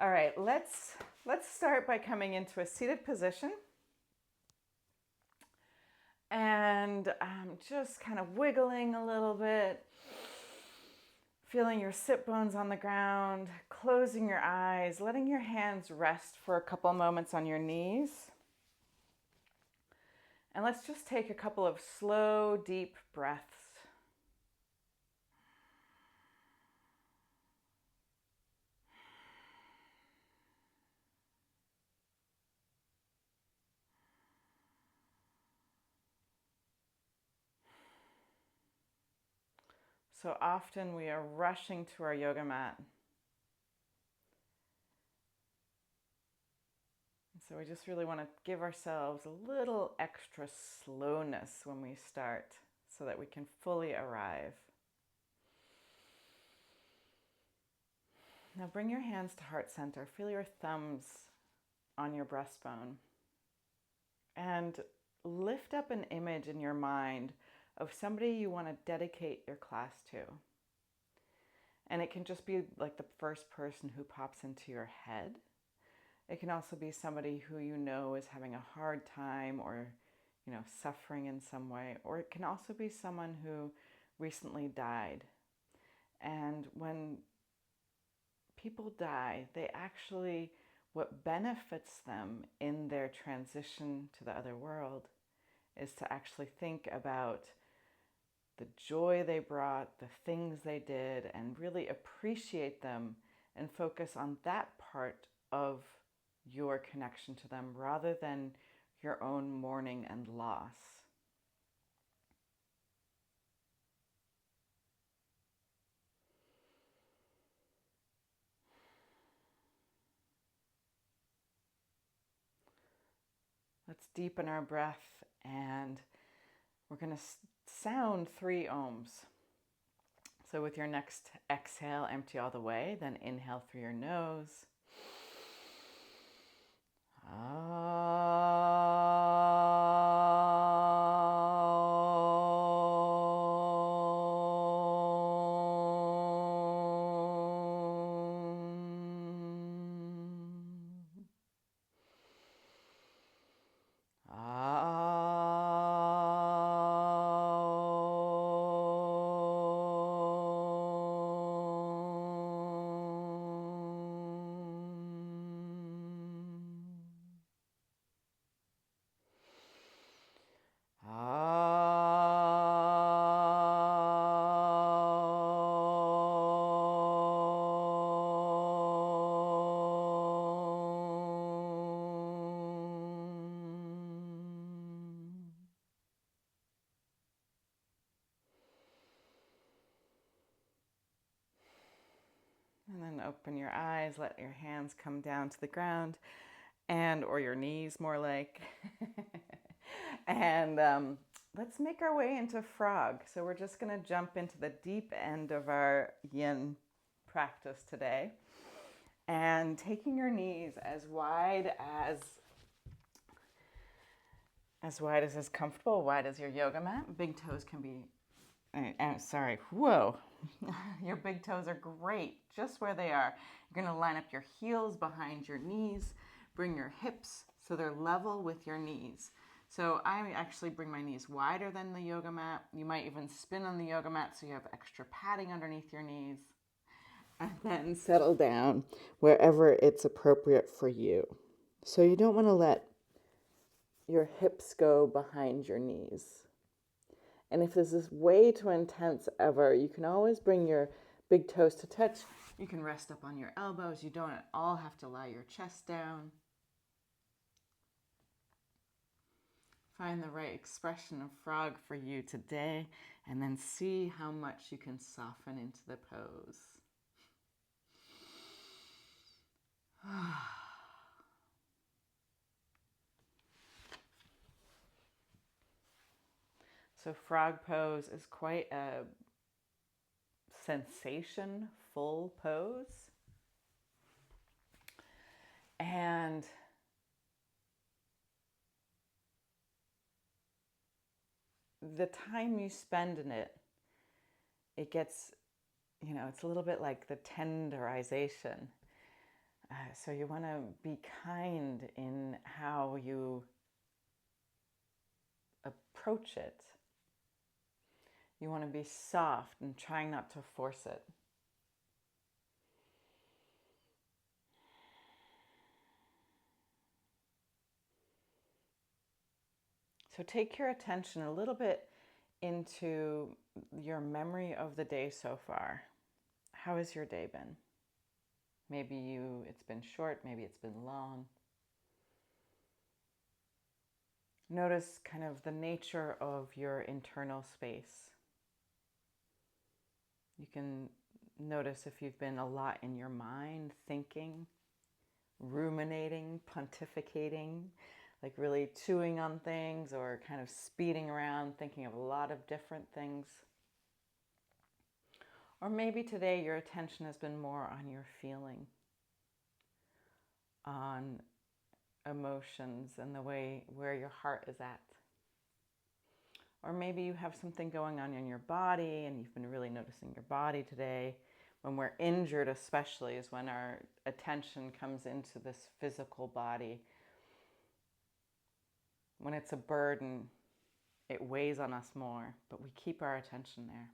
All right, let's start by coming into a seated position. And just kind of wiggling a little bit, feeling your sit bones on the ground, closing your eyes, letting your hands rest for a couple moments on your knees. And let's just take a couple of slow, deep breaths. So often we are rushing to our yoga mat. So we just really want to give ourselves a little extra slowness when we start so that we can fully arrive. Now bring your hands to heart center. Feel your thumbs on your breastbone. And lift up an image in your mind of somebody you want to dedicate your class to. And it can just be like the first person who pops into your head. It can also be somebody who you know is having a hard time or, suffering in some way. Or it can also be someone who recently died. And when people die, what benefits them in their transition to the other world is to actually think about the joy they brought, the things they did, and really appreciate them and focus on that part of your connection to them rather than your own mourning and loss. Let's deepen our breath, and we're going to sound 3 ohms. So with your next exhale, empty all the way, then inhale through your nose. And then open your eyes, let your hands come down to the ground, or your knees more like. And let's make our way into frog. So we're just going to jump into the deep end of our yin practice today. And taking your knees as wide as is comfortable, wide as your yoga mat. Big toes can be, whoa. Your big toes are great just where they are. You're going to line up your heels behind your knees, bring your hips so they're level with your knees. So I actually bring my knees wider than the yoga mat. You might even spin on the yoga mat so you have extra padding underneath your knees. And then settle down wherever it's appropriate for you. So you don't want to let your hips go behind your knees. And if this is way too intense ever, you can always bring your big toes to touch. You can rest up on your elbows. You don't at all have to lie your chest down. Find the right expression of frog for you today, and then see how much you can soften into the pose. So frog pose is quite a sensation-full pose. And the time you spend in it, it gets, it's a little bit like the tenderization. So you want to be kind in how you approach it. You want to be soft and trying not to force it. So take your attention a little bit into your memory of the day so far. How has your day been? Maybe it's been short, maybe it's been long. Notice kind of the nature of your internal space. You can notice if you've been a lot in your mind, thinking, ruminating, pontificating, like really chewing on things or kind of speeding around, thinking of a lot of different things. Or maybe today your attention has been more on your feeling, on emotions and the way where your heart is at. Or maybe you have something going on in your body and you've been really noticing your body today. When we're injured especially is when our attention comes into this physical body. When it's a burden, it weighs on us more, but we keep our attention there.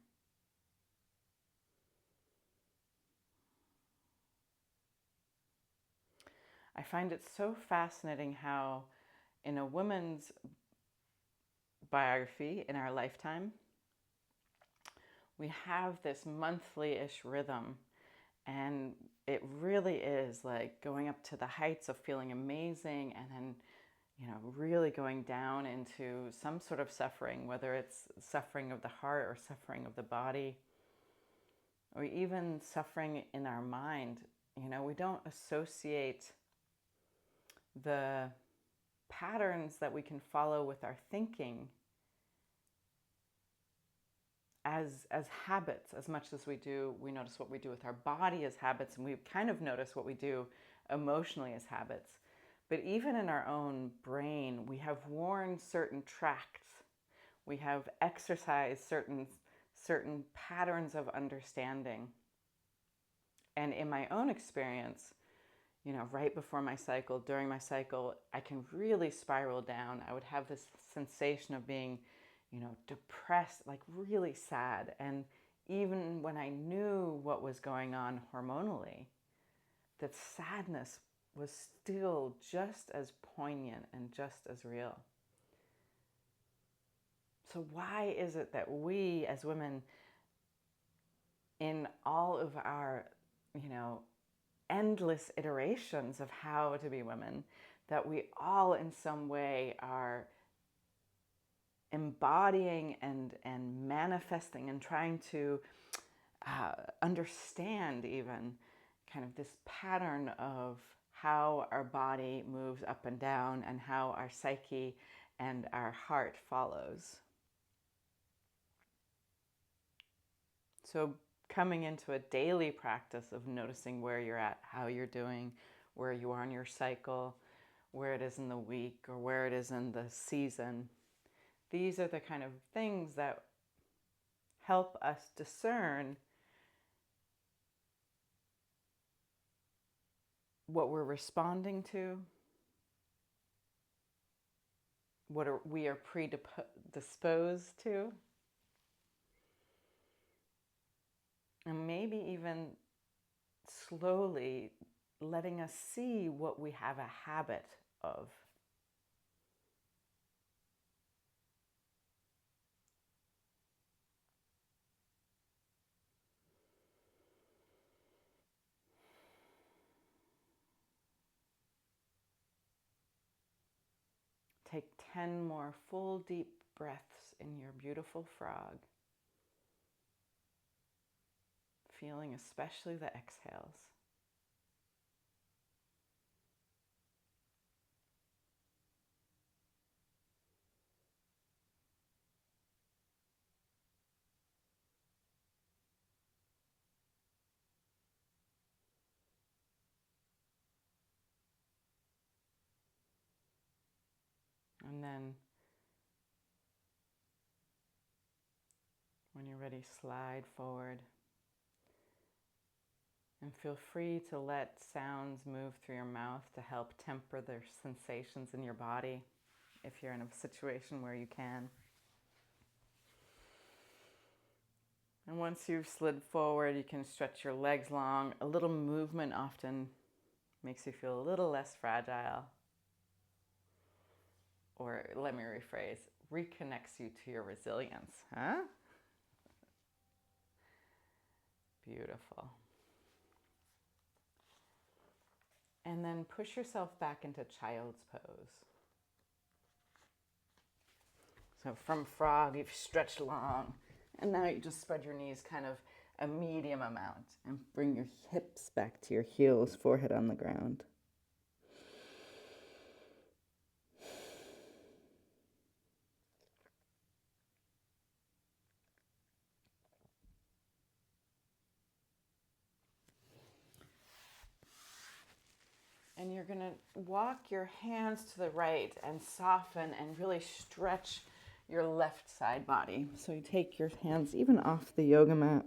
I find it so fascinating how in a woman's biography in our lifetime, we have this monthly-ish rhythm, and it really is like going up to the heights of feeling amazing and then really going down into some sort of suffering, whether it's suffering of the heart or suffering of the body, or even suffering in our mind. We don't associate the patterns that we can follow with our thinking as habits as much as we notice what we do with our body as habits, and we kind of notice what we do emotionally as habits. But even in our own brain, we have worn certain tracks. We have exercised certain patterns of understanding. And in my own experience, right before my cycle, during my cycle, I can really spiral down. I would have this sensation of being, depressed, like really sad. And even when I knew what was going on hormonally, that sadness was still just as poignant and just as real. So why is it that we as women, in all of our, endless iterations of how to be women, that we all in some way are embodying and manifesting and trying to understand even kind of this pattern of how our body moves up and down and how our psyche and our heart follows. So coming into a daily practice of noticing where you're at, how you're doing, where you are in your cycle, where it is in the week or where it is in the season. These are the kind of things that help us discern what we're responding to, what we are predisposed to, and maybe even slowly letting us see what we have a habit of. Take 10 more full deep breaths in your beautiful frog, feeling especially the exhales. And then when you're ready, slide forward. And feel free to let sounds move through your mouth to help temper the sensations in your body if you're in a situation where you can. And once you've slid forward, you can stretch your legs long. A little movement often makes you feel a little less fragile. Or let me rephrase, reconnects you to your resilience. Huh? Beautiful. And then push yourself back into child's pose. So from frog, you've stretched long. And now you just spread your knees kind of a medium amount and bring your hips back to your heels, forehead on the ground. And you're going to walk your hands to the right and soften and really stretch your left side body. So you take your hands even off the yoga mat.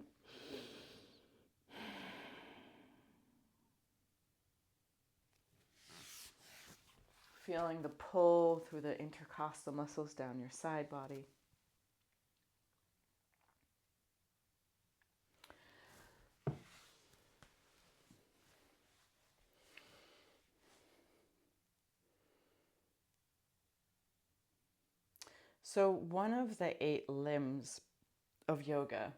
Feeling the pull through the intercostal muscles down your side body. So one of the 8 limbs of yoga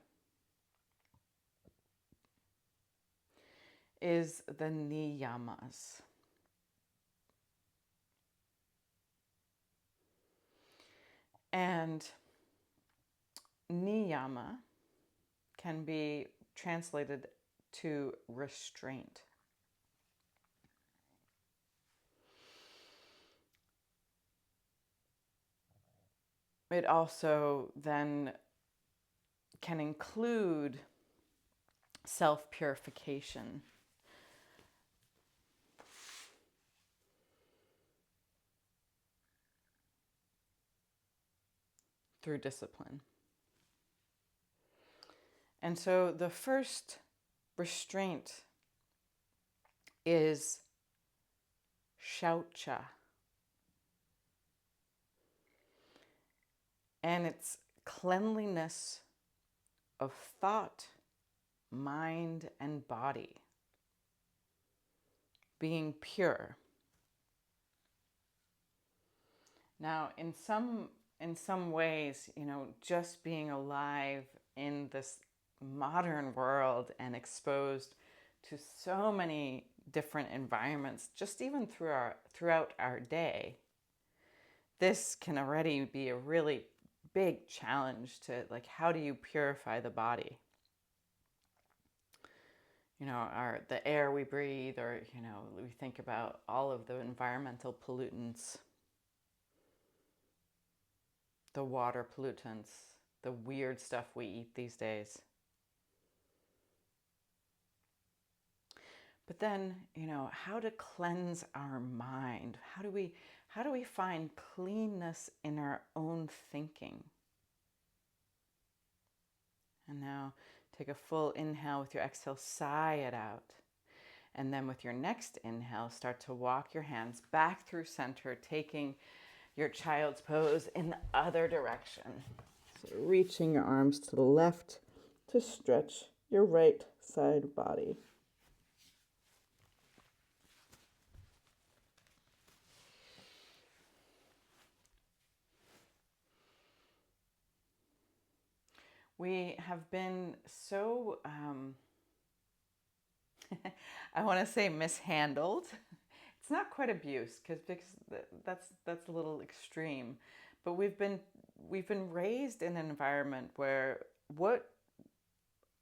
is the Niyamas. And niyama can be translated to restraint. It also then can include self-purification. Through discipline. And so the first restraint is shaucha. And it's cleanliness of thought, mind, and body. Being pure. Now, in some ways, just being alive in this modern world and exposed to so many different environments, just even throughout our day, this can already be a really big challenge to, like, how do you purify the body? The air we breathe, or, we think about all of the environmental pollutants, the water pollutants, the weird stuff we eat these days. But then, how to cleanse our mind? How do we find cleanness in our own thinking? And now take a full inhale with your exhale, sigh it out. And then with your next inhale, start to walk your hands back through center, taking your child's pose in the other direction. So reaching your arms to the left to stretch your right side body. We have been so, I want to say mishandled. It's not quite abuse because that's a little extreme, but we've been raised in an environment where what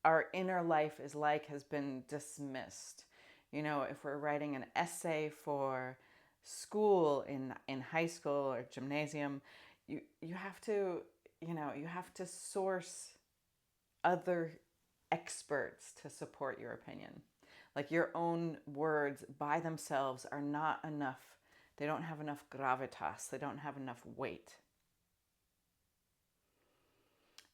our inner life is like has been dismissed. If we're writing an essay for school in high school or gymnasium, you have to source other experts to support your opinion. Like, your own words by themselves are not enough. They don't have enough gravitas. They don't have enough weight.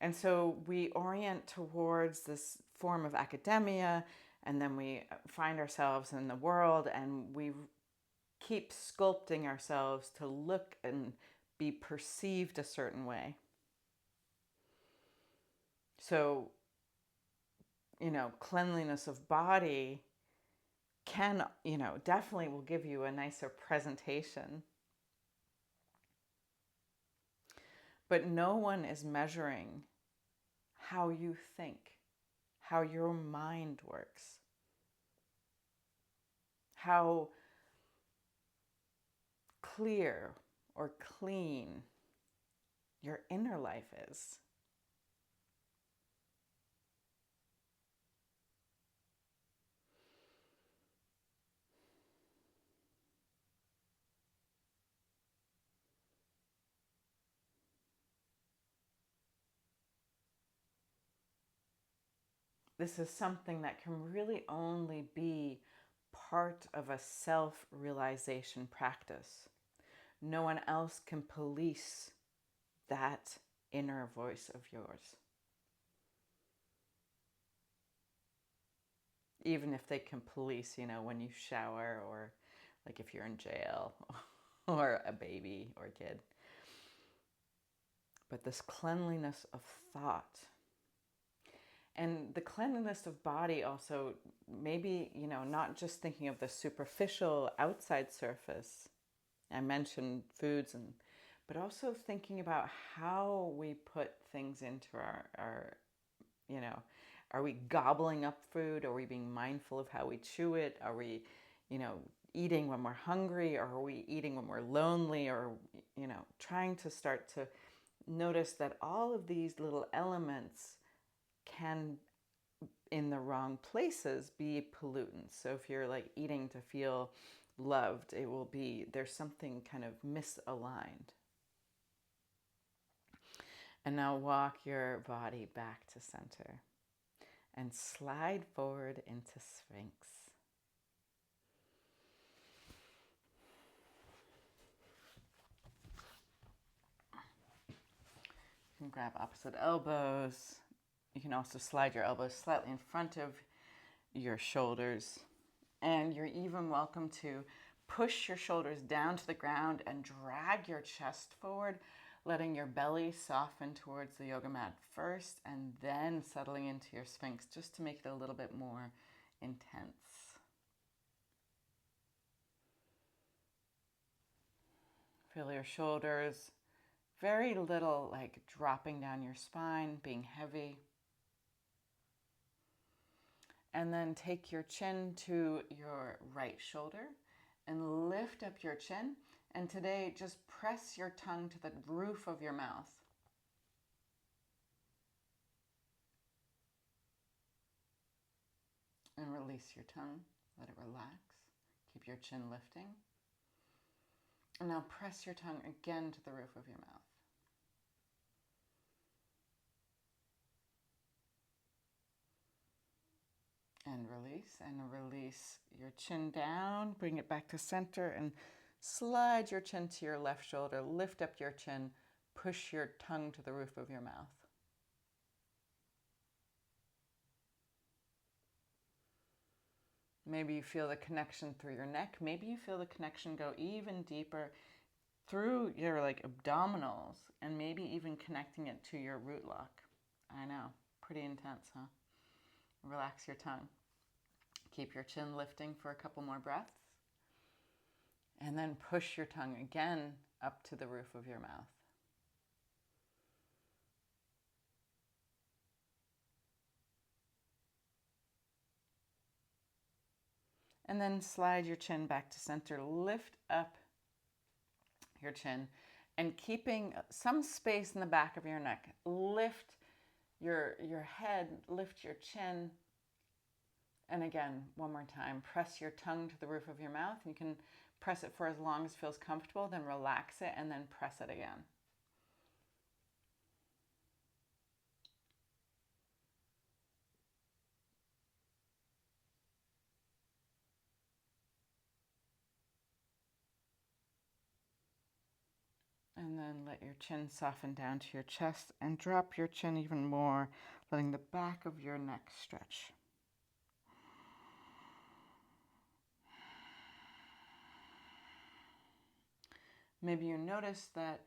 And so we orient towards this form of academia And then we find ourselves in the world and we keep sculpting ourselves to look and be perceived a certain way. So, cleanliness of body can, definitely will give you a nicer presentation. But no one is measuring how you think, how your mind works, how clear or clean your inner life is. This is something that can really only be part of a self-realization practice. No one else can police that inner voice of yours. Even if they can police, when you shower, or like if you're in jail or a baby or a kid. But this cleanliness of thought and the cleanliness of body also, maybe, not just thinking of the superficial outside surface. I mentioned foods, but also thinking about how we put things into our are we gobbling up food? Are we being mindful of how we chew it? Are we, eating when we're hungry? Or are we eating when we're lonely? Or, trying to start to notice that all of these little elements can, in the wrong places, be pollutants. So if you're like eating to feel loved, it will be, there's something kind of misaligned. And now walk your body back to center and slide forward into Sphinx. You can grab opposite elbows. You can also slide your elbows slightly in front of your shoulders. And you're even welcome to push your shoulders down to the ground and drag your chest forward, letting your belly soften towards the yoga mat first, and then settling into your Sphinx just to make it a little bit more intense. Feel your shoulders, very little like dropping down your spine, being heavy. And then take your chin to your right shoulder and lift up your chin. And today, just press your tongue to the roof of your mouth. And release your tongue. Let it relax. Keep your chin lifting. And now press your tongue again to the roof of your mouth. And release your chin down. Bring it back to center and slide your chin to your left shoulder. Lift up your chin. Push your tongue to the roof of your mouth. Maybe you feel the connection through your neck. Maybe you feel the connection go even deeper through your abdominals, and maybe even connecting it to your root lock. I know, pretty intense, huh? Relax your tongue. Keep your chin lifting for a couple more breaths. And then push your tongue again up to the roof of your mouth. And then slide your chin back to center. Lift up your chin and keeping some space in the back of your neck. Lift your head, lift your chin. And again, one more time, press your tongue to the roof of your mouth. You can press it for as long as feels comfortable, then relax it and then press it again. And then let your chin soften down to your chest and drop your chin even more, letting the back of your neck stretch. Maybe you notice that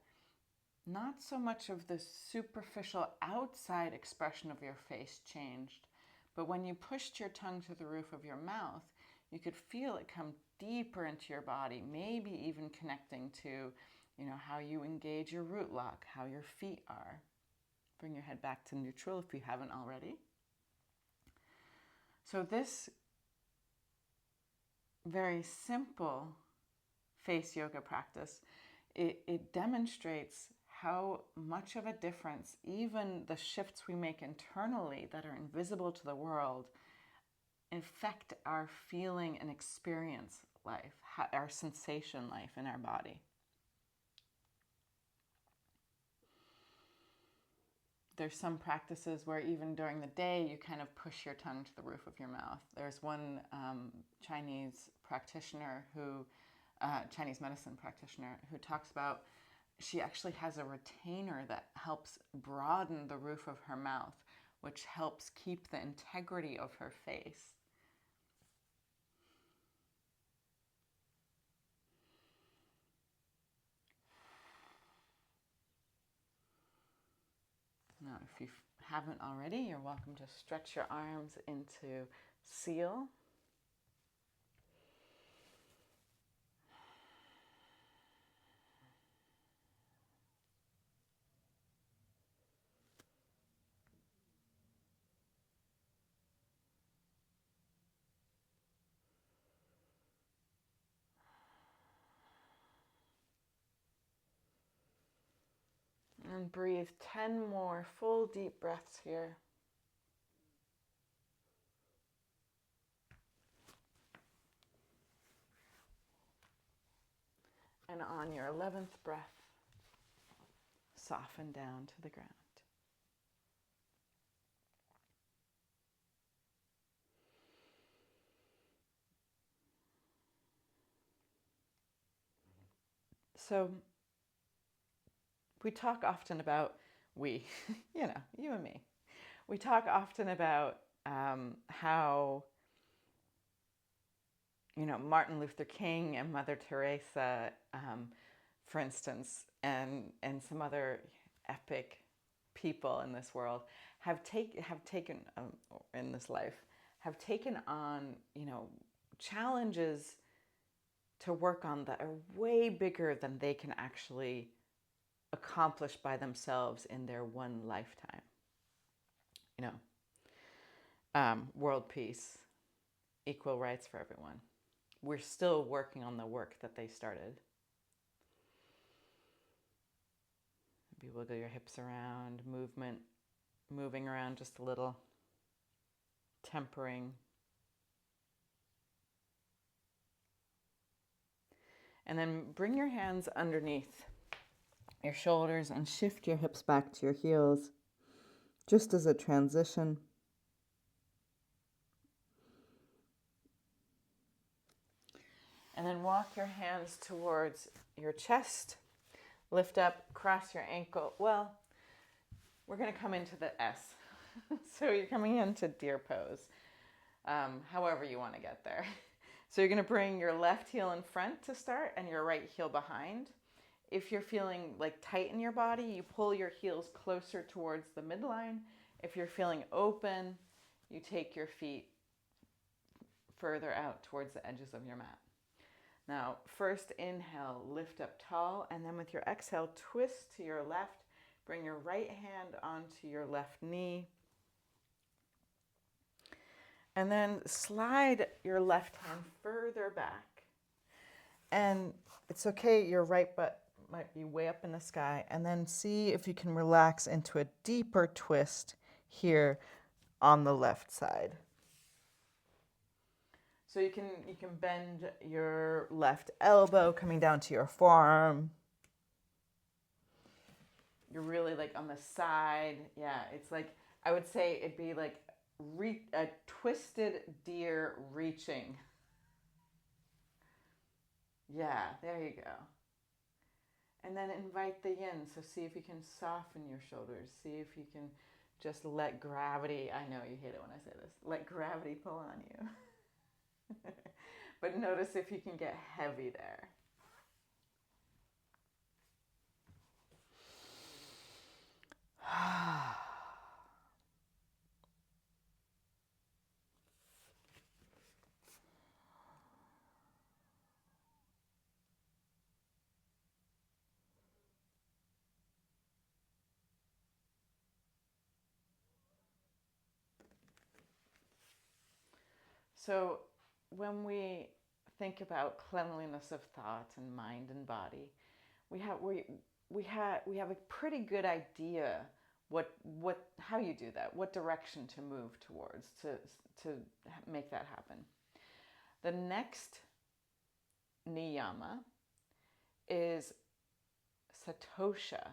not so much of the superficial outside expression of your face changed, but when you pushed your tongue to the roof of your mouth, you could feel it come deeper into your body, maybe even connecting to, how you engage your root lock, how your feet are. Bring your head back to neutral if you haven't already. So this very simple face yoga practice, it demonstrates how much of a difference even the shifts we make internally that are invisible to the world affect our feeling and experience life, our sensation life in our body. There's some practices where even during the day you kind of push your tongue to the roof of your mouth. There's one Chinese medicine practitioner who talks about she actually has a retainer that helps broaden the roof of her mouth, which helps keep the integrity of her face. Now, if you haven't already, you're welcome to stretch your arms into seal. And breathe 10 more full deep breaths here. And on your 11th breath, soften down to the ground. So we talk often about, you and me. We talk often about how, Martin Luther King and Mother Teresa, for instance, and some other epic people in this world have taken in this life have taken on, challenges to work on that are way bigger than they can actually accomplish by themselves in their one lifetime. World peace, equal rights for everyone. We're still working on the work that they started. Maybe wiggle your hips around, moving around just a little, tempering. And then bring your hands underneath your shoulders and shift your hips back to your heels, just as a transition. And then walk your hands towards your chest. Lift up, cross your ankle. Well, we're going to come into the S. So you're coming into deer pose, however you want to get there. So you're going to bring your left heel in front to start and your right heel behind. If you're feeling like tight in your body, you pull your heels closer towards the midline. If you're feeling open, you take your feet further out towards the edges of your mat. Now, first inhale, lift up tall, and then with your exhale, twist to your left. Bring your right hand onto your left knee. And then slide your left hand further back. And it's okay, your right butt might be way up in the sky. And then see if you can relax into a deeper twist here on the left side. So you can bend your left elbow coming down to your forearm. You're really like on the side. Yeah, it's like, I would say it'd be like a twisted deer reaching. Yeah, there you go. And then invite the yin. So see if you can soften your shoulders. See if you can just let gravity, I know you hate it when I say this, let gravity pull on you. But notice if you can get heavy there. So when we think about cleanliness of thought and mind and body, we have a pretty good idea what how you do that, what direction to move towards to make that happen. The next niyama is satosha,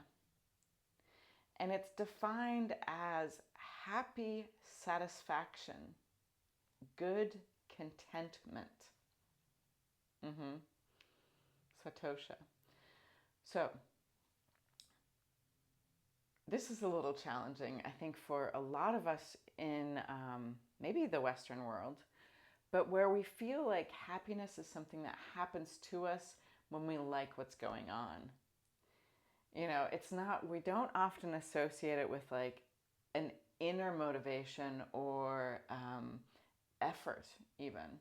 and it's defined as happy satisfaction, good contentment. Satosha. So this is a little challenging, I think, for a lot of us in maybe the Western world, but where we feel like happiness is something that happens to us when we like what's going on. It's not, we don't often associate it with like an inner motivation or effort, even.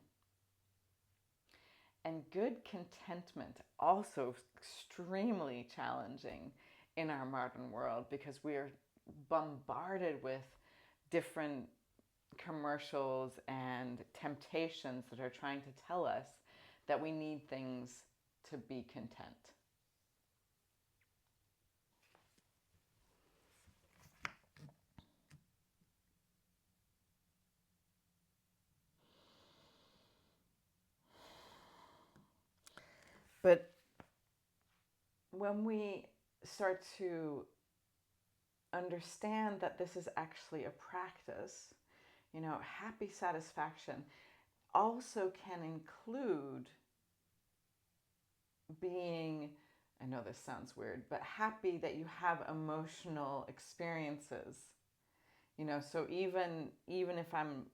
And good contentment, also extremely challenging in our modern world because we are bombarded with different commercials and temptations that are trying to tell us that we need things to be content. But when we start to understand that this is actually a practice, happy satisfaction also can include being, I know this sounds weird, but happy that you have emotional experiences. So even if I'm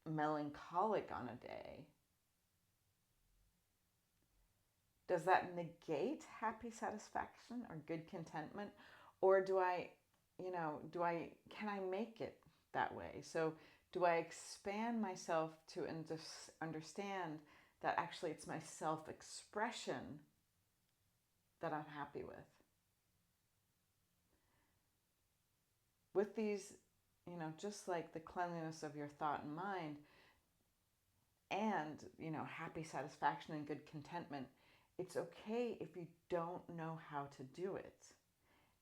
melancholic on a day, does that negate happy satisfaction or good contentment? Or can I make it that way? So do I expand myself to understand that actually it's my self-expression that I'm happy with? With these, just like the cleanliness of your thought and mind and, happy satisfaction and good contentment, it's okay if you don't know how to do it,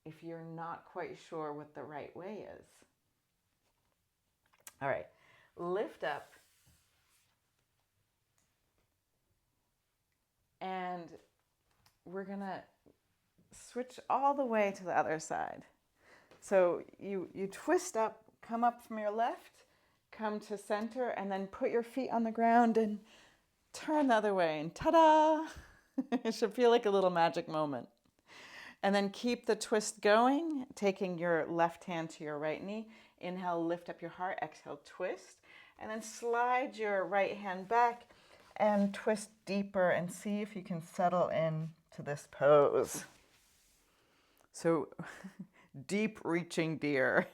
if you're not quite sure what the right way is. All right, lift up. And we're going to switch all the way to the other side. So you twist up, come up from your left, come to center, and then put your feet on the ground and turn the other way. And ta-da! It should feel like a little magic moment. And then keep the twist going, taking your left hand to your right knee. Inhale, lift up your heart. Exhale, twist. And then slide your right hand back and twist deeper and see if you can settle in to this pose. So, deep reaching deer.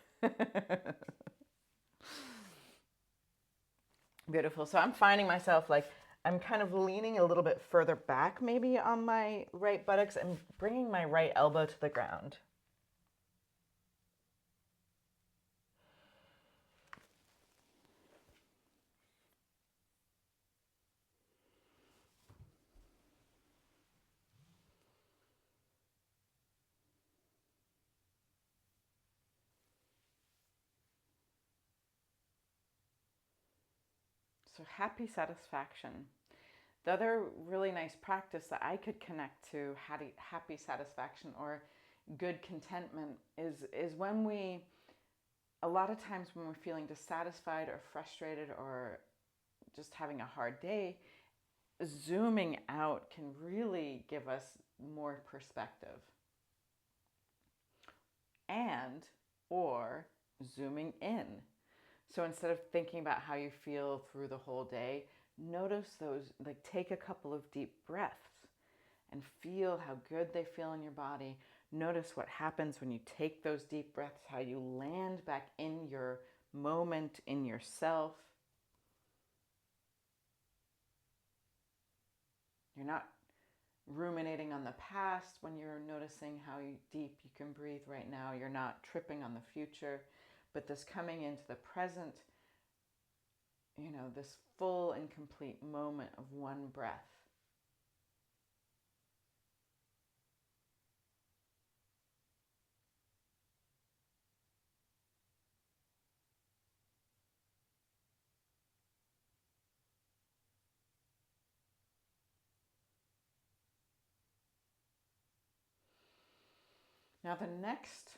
Beautiful. So I'm finding myself like I'm kind of leaning a little bit further back maybe on my right buttocks and bringing my right elbow to the ground. So happy satisfaction. The other really nice practice that I could connect to happy satisfaction or good contentment is when a lot of times when we're feeling dissatisfied or frustrated or just having a hard day, zooming out can really give us more perspective. And or zooming in. So instead of thinking about how you feel through the whole day, notice those, take a couple of deep breaths and feel how good they feel in your body. Notice what happens when you take those deep breaths, how you land back in your moment, in yourself. You're not ruminating on the past when you're noticing how deep you can breathe right now. You're not tripping on the future, but this coming into the present, this full and complete moment of one breath. Now the next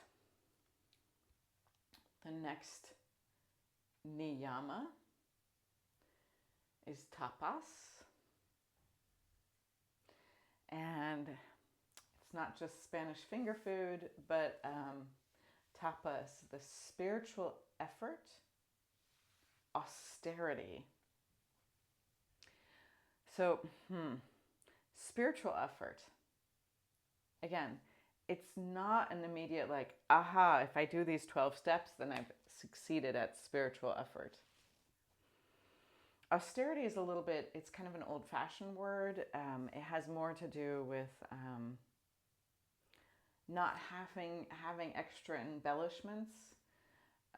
niyama is tapas. And it's not just Spanish finger food, but tapas, the spiritual effort, austerity. So, spiritual effort. Again, it's not an immediate like, aha, if I do these 12 steps, then I've succeeded at spiritual effort. Austerity is a little bit, it's kind of an old-fashioned word. It has more to do with not having extra embellishments.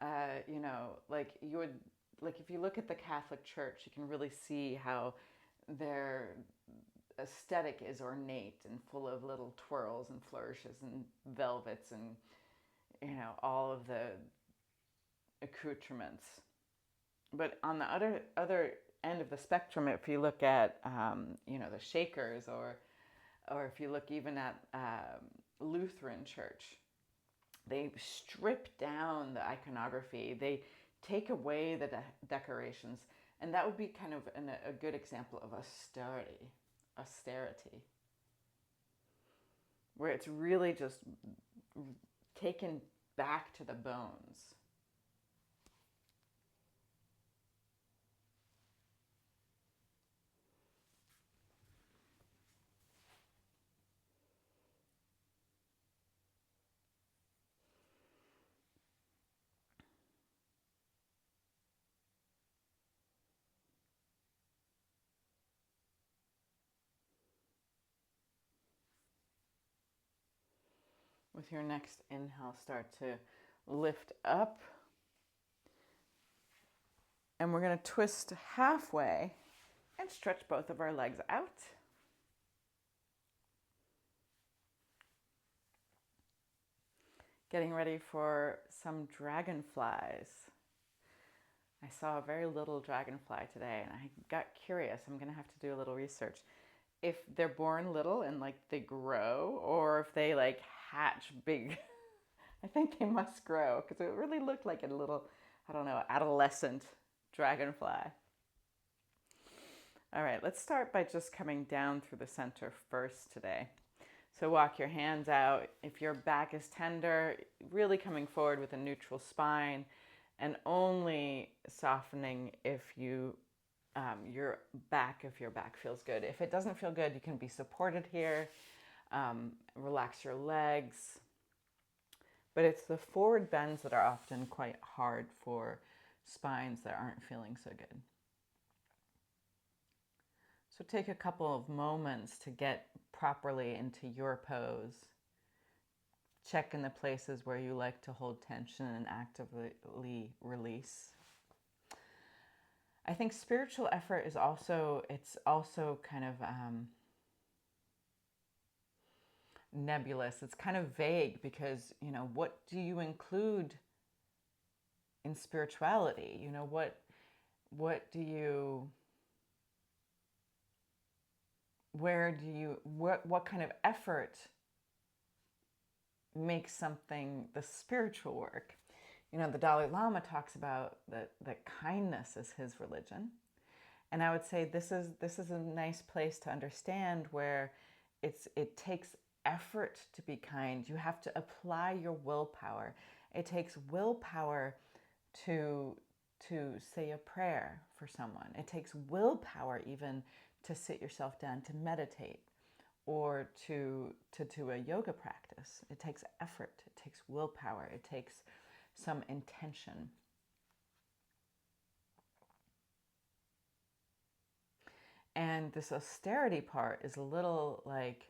Like if you look at the Catholic Church, you can really see how their aesthetic is ornate and full of little twirls and flourishes and velvets and all of the accoutrements. But on the other end of the spectrum, if you look at the Shakers, or if you look even at Lutheran Church, they strip down the iconography. They take away the decorations, and that would be kind of a good example of austerity, where it's really just taken back to the bones. With your next inhale, start to lift up. And we're going to twist halfway and stretch both of our legs out. Getting ready for some dragonflies. I saw a very little dragonfly today, and I got curious. I'm going to have to do a little research. If they're born little and they grow, or if they hatch big. I think they must grow, because it really looked like a little, adolescent dragonfly. All right, let's start by just coming down through the center first today. So walk your hands out. If your back is tender, really coming forward with a neutral spine, and only softening if your back feels good. If it doesn't feel good, you can be supported here. Relax your legs. But it's the forward bends that are often quite hard for spines that aren't feeling so good. So take a couple of moments to get properly into your pose. Check in the places where you like to hold tension and actively release. I think spiritual effort is also kind of nebulous. It's kind of vague because, what do you include in spirituality? What kind of effort makes something the spiritual work? The Dalai Lama talks about that kindness is his religion. And I would say this is a nice place to understand where it takes effort to be kind. You have to apply your willpower. It takes willpower to say a prayer for someone. It takes willpower even to sit yourself down, to meditate, or to do a yoga practice. It takes effort, it takes willpower, it takes some intention. And this austerity part is a little like,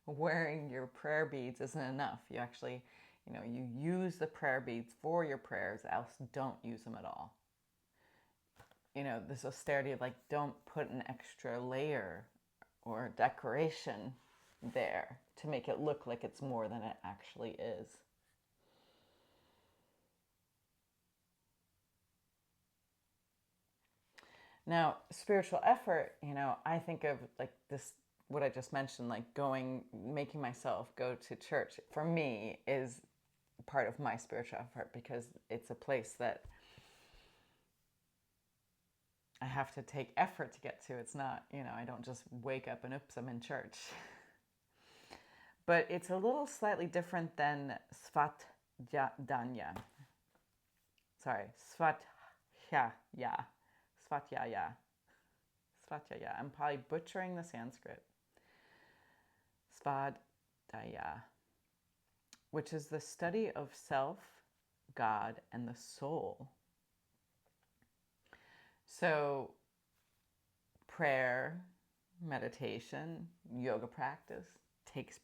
wearing your prayer beads isn't enough. You actually, you use the prayer beads for your prayers, else don't use them at all. This austerity of like, don't put an extra layer or decoration there to make it look like it's more than it actually is. Now, spiritual effort, I think of like this, what I just mentioned, like making myself go to church, for me is part of my spiritual effort, because it's a place that I have to take effort to get to. It's not, I don't just wake up and oops, I'm in church. But it's a little slightly different than Svatdanya. Sorry, Svatyaya. I'm probably butchering the Sanskrit. Svadhyaya, which is the study of self, God, and the soul. So prayer, meditation, yoga practice, takes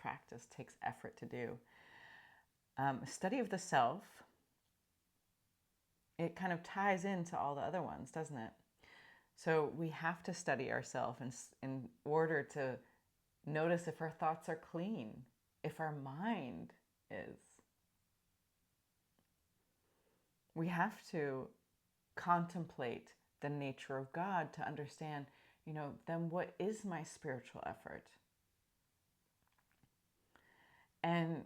effort to do. Study of the self, it kind of ties into all the other ones, doesn't it? So we have to study ourselves in order to notice if our thoughts are clean, if our mind is. We have to contemplate the nature of God to understand, then what is my spiritual effort? And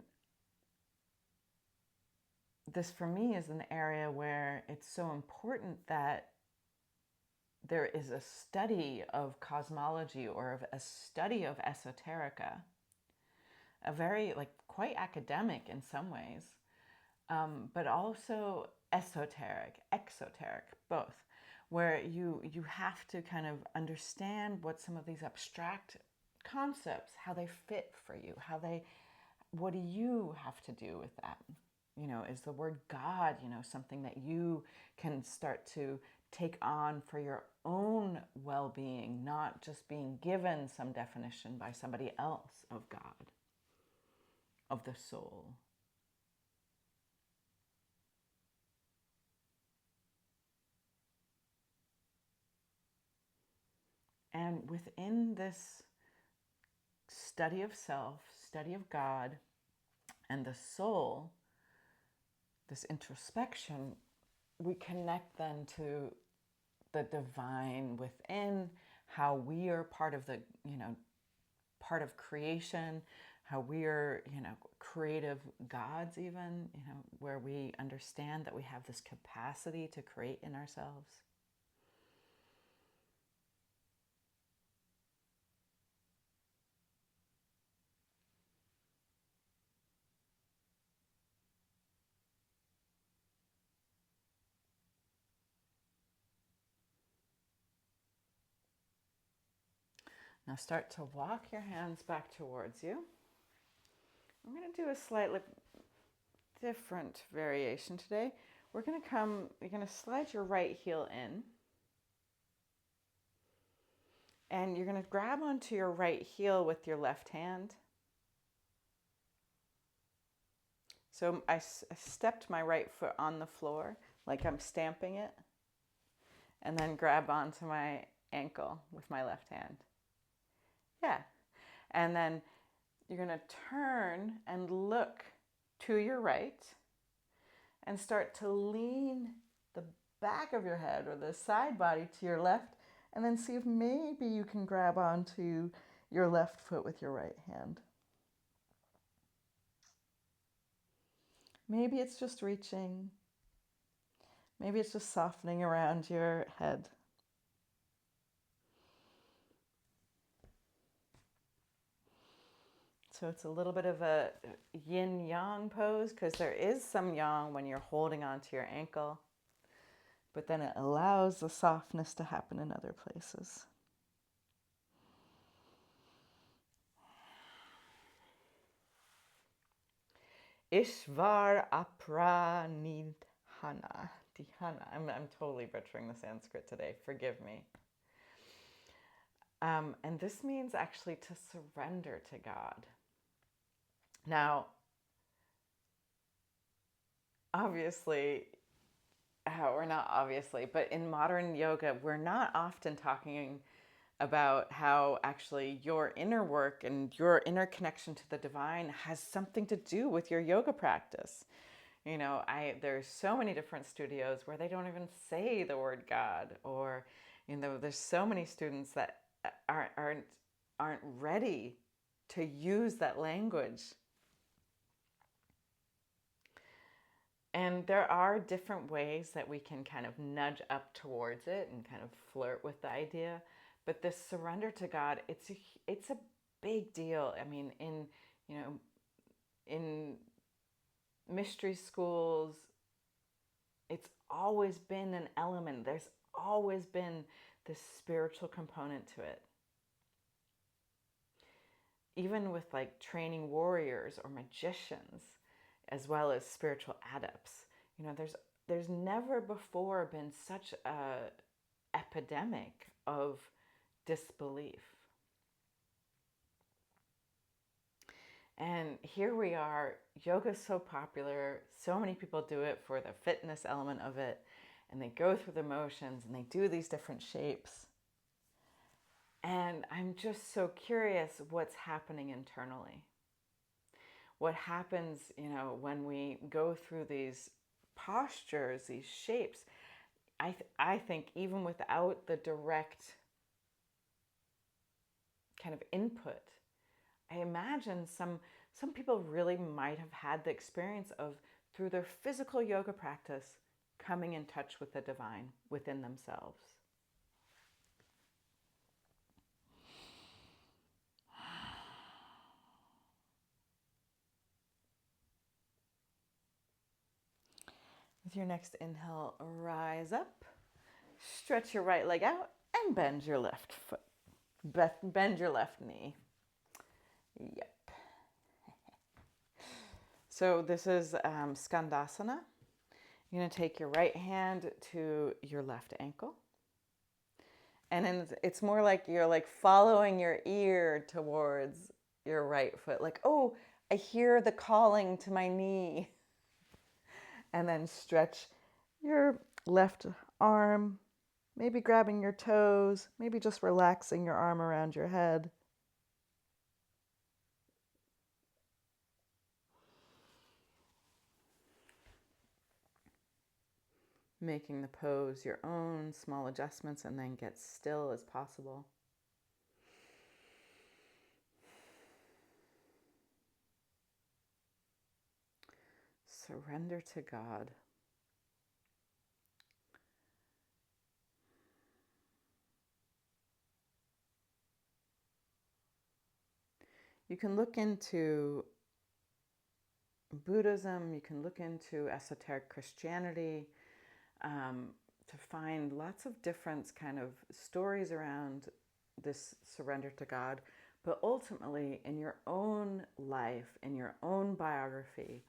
this for me is an area where it's so important that there is a study of cosmology or of a study of esoterica, a very quite academic in some ways, but also esoteric, exoteric, both, where you have to kind of understand what some of these abstract concepts, how they fit for you, what do you have to do with that? Is the word God, something that you can start to take on for your own well-being, not just being given some definition by somebody else of God, of the soul. And within this study of self, study of God, and the soul, this introspection, we connect then to the divine within, how we are part of the, part of creation, how we are, creative gods even, where we understand that we have this capacity to create in ourselves. Now start to walk your hands back towards you. I'm going to do a slightly different variation today. You're going to slide your right heel in. And you're going to grab onto your right heel with your left hand. So I stepped my right foot on the floor, like I'm stamping it. And then grab onto my ankle with my left hand. Yeah. And then you're going to turn and look to your right and start to lean the back of your head or the side body to your left, and then see if maybe you can grab onto your left foot with your right hand. Maybe it's just reaching. Maybe it's just softening around your head. So it's a little bit of a yin-yang pose, because there is some yang when you're holding onto your ankle, but then it allows the softness to happen in other places. Ishvar Apranidhana. Dhyana. I'm totally butchering the Sanskrit today. Forgive me. And this means actually to surrender to God. Now, obviously, or not obviously, but in modern yoga, we're not often talking about how actually your inner work and your inner connection to the divine has something to do with your yoga practice. There's so many different studios where they don't even say the word God, or there's so many students that aren't ready to use that language. And there are different ways that we can kind of nudge up towards it and kind of flirt with the idea. But this surrender to God, it's a big deal. I mean, in mystery schools, it's always been an element. There's always been this spiritual component to it. Even with like training warriors or magicians, as well as spiritual adepts, there's never before been such a epidemic of disbelief. And here we are, yoga's so popular, so many people do it for the fitness element of it, and they go through the motions and they do these different shapes. And I'm just so curious what's happening internally. What happens, when we go through these postures, these shapes. I think even without the direct kind of input, I imagine some people really might have had the experience of, through their physical yoga practice, coming in touch with the divine within themselves. With your next inhale, rise up, stretch your right leg out, and bend your left foot. Bend your left knee. Yep. So this is Skandasana. You're going to take your right hand to your left ankle. And then it's more like you're like following your ear towards your right foot. Like, oh, I hear the calling to my knee. And then stretch your left arm, maybe grabbing your toes, maybe just relaxing your arm around your head. Making the pose your own, small adjustments, and then get still as possible. Surrender to God. You can look into Buddhism, you can look into esoteric Christianity, to find lots of different kind of stories around this surrender to God. But ultimately, in your own life, in your own biography,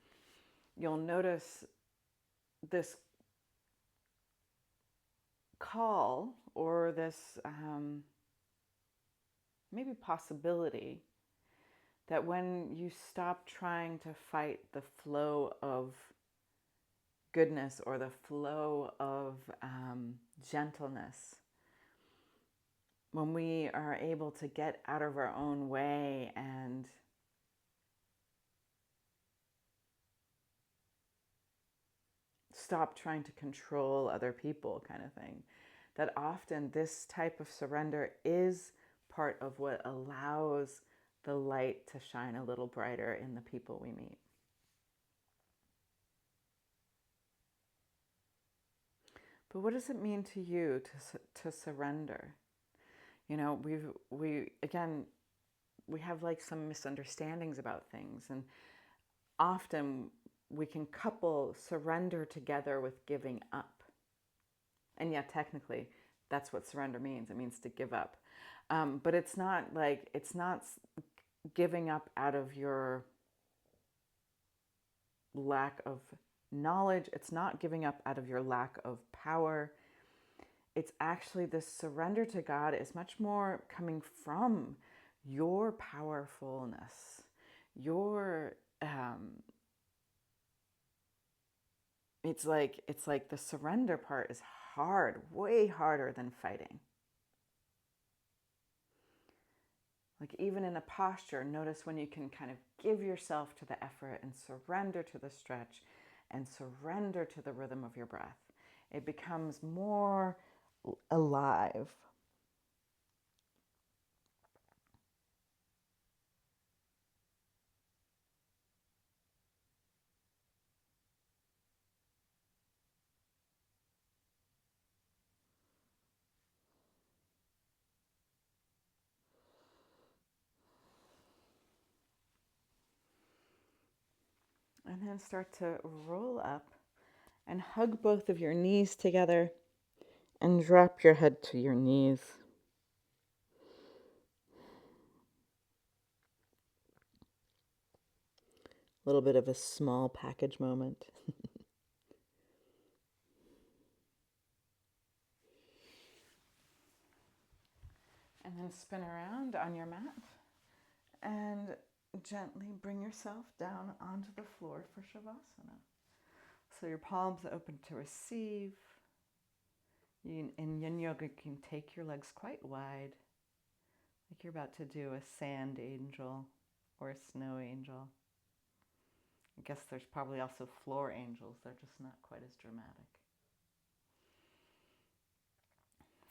you'll notice this call, or this maybe possibility, that when you stop trying to fight the flow of goodness or the flow of gentleness, when we are able to get out of our own way and stop trying to control other people, kind of thing, that often this type of surrender is part of what allows the light to shine a little brighter in the people we meet. But what does it mean to you to surrender? We have like some misunderstandings about things, and often we can couple surrender together with giving up. And yet technically that's what surrender means. It means to give up. But it's not giving up out of your lack of knowledge. It's not giving up out of your lack of power. It's actually this surrender to God is much more coming from your powerfulness, your it's like the surrender part is hard, way harder than fighting. Like even in a posture, notice when you can kind of give yourself to the effort and surrender to the stretch and surrender to the rhythm of your breath. It becomes more alive. And then start to roll up and hug both of your knees together and drop your head to your knees. A little bit of a small package moment. And then spin around on your mat and gently bring yourself down onto the floor for Shavasana. So your palms open to receive. In Yin Yoga, you can take your legs quite wide, like you're about to do a sand angel or a snow angel. I guess there's probably also floor angels. They're just not quite as dramatic.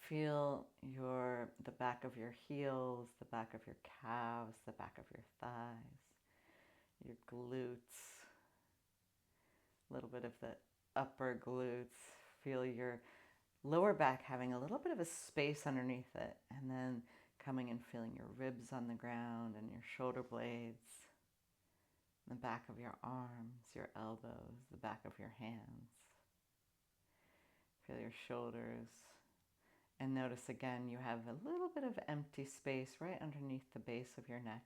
Feel the back of your heels, the back of your calves, the back of your thighs, your glutes, a little bit of the upper glutes. Feel your lower back having a little bit of a space underneath it, and then coming and feeling your ribs on the ground and your shoulder blades, the back of your arms, your elbows, the back of your hands. Feel your shoulders. And notice again, you have a little bit of empty space right underneath the base of your neck.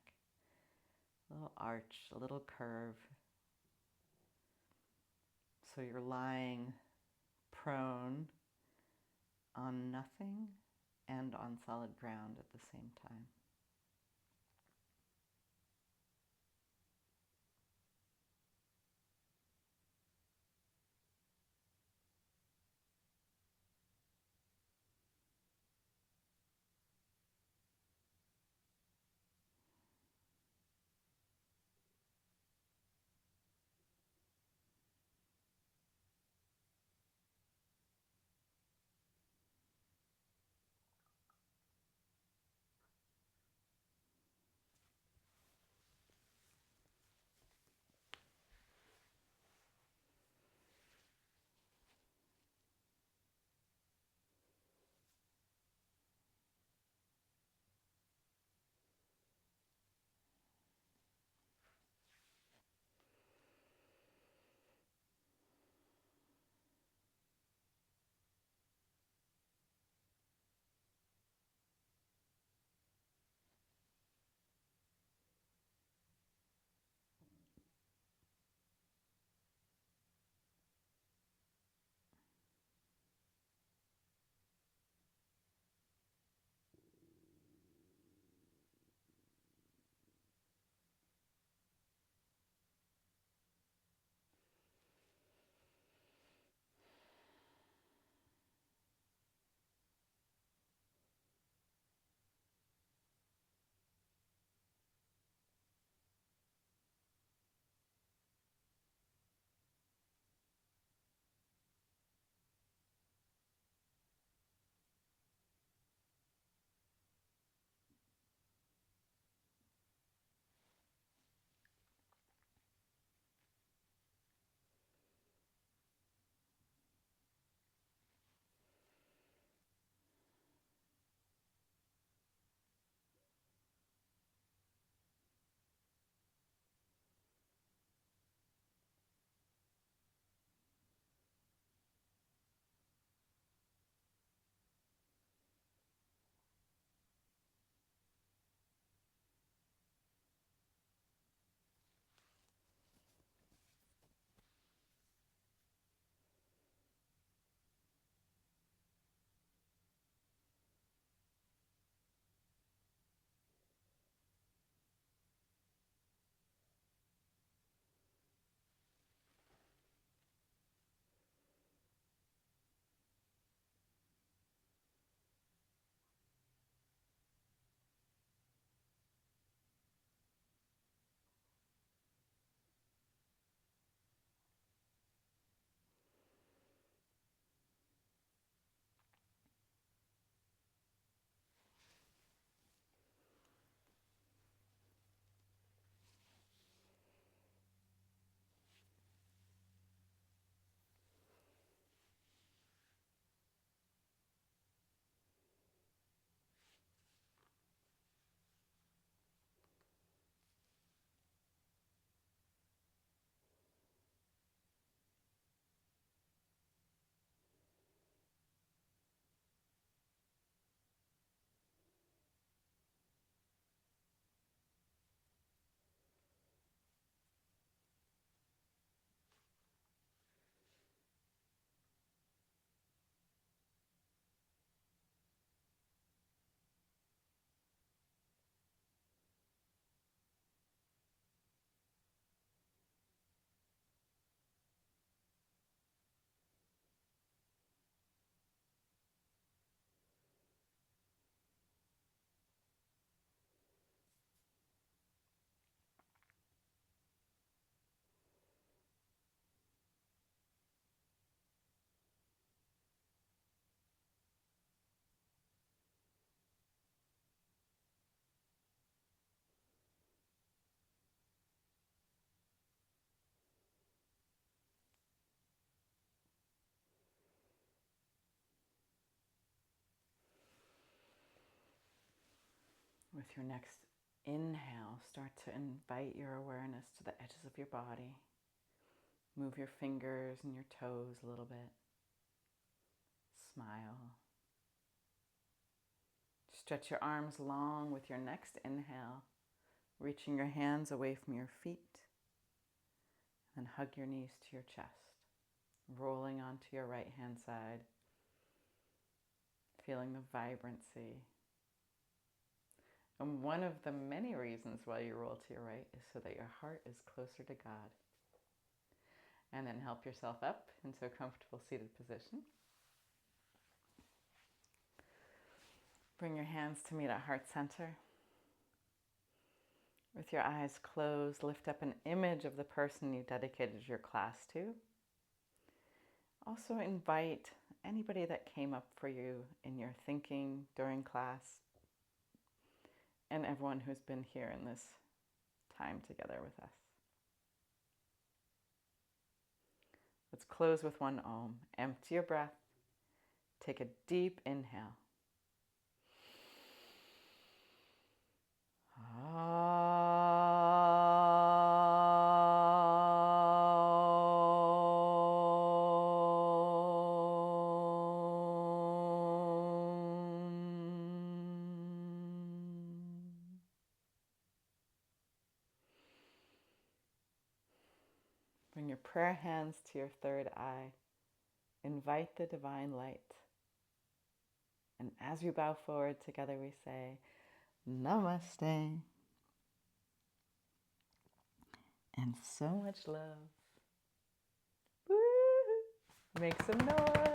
A little arch, a little curve. So you're lying prone on nothing and on solid ground at the same time. With your next inhale, start to invite your awareness to the edges of your body. Move your fingers and your toes a little bit. Smile. Stretch your arms long with your next inhale, reaching your hands away from your feet. Then hug your knees to your chest, rolling onto your right hand side, feeling the vibrancy. And one of the many reasons why you roll to your right is so that your heart is closer to God. And then help yourself up into a comfortable seated position. Bring your hands to meet at heart center. With your eyes closed, lift up an image of the person you dedicated your class to. Also invite anybody that came up for you in your thinking during class, and everyone who's been here in this time together with us. Let's close with one Om. Empty your breath. Take a deep inhale. Bring your prayer hands to your third eye. Invite the divine light. And as we bow forward together, we say, Namaste. And so much love. Woo! Make some noise.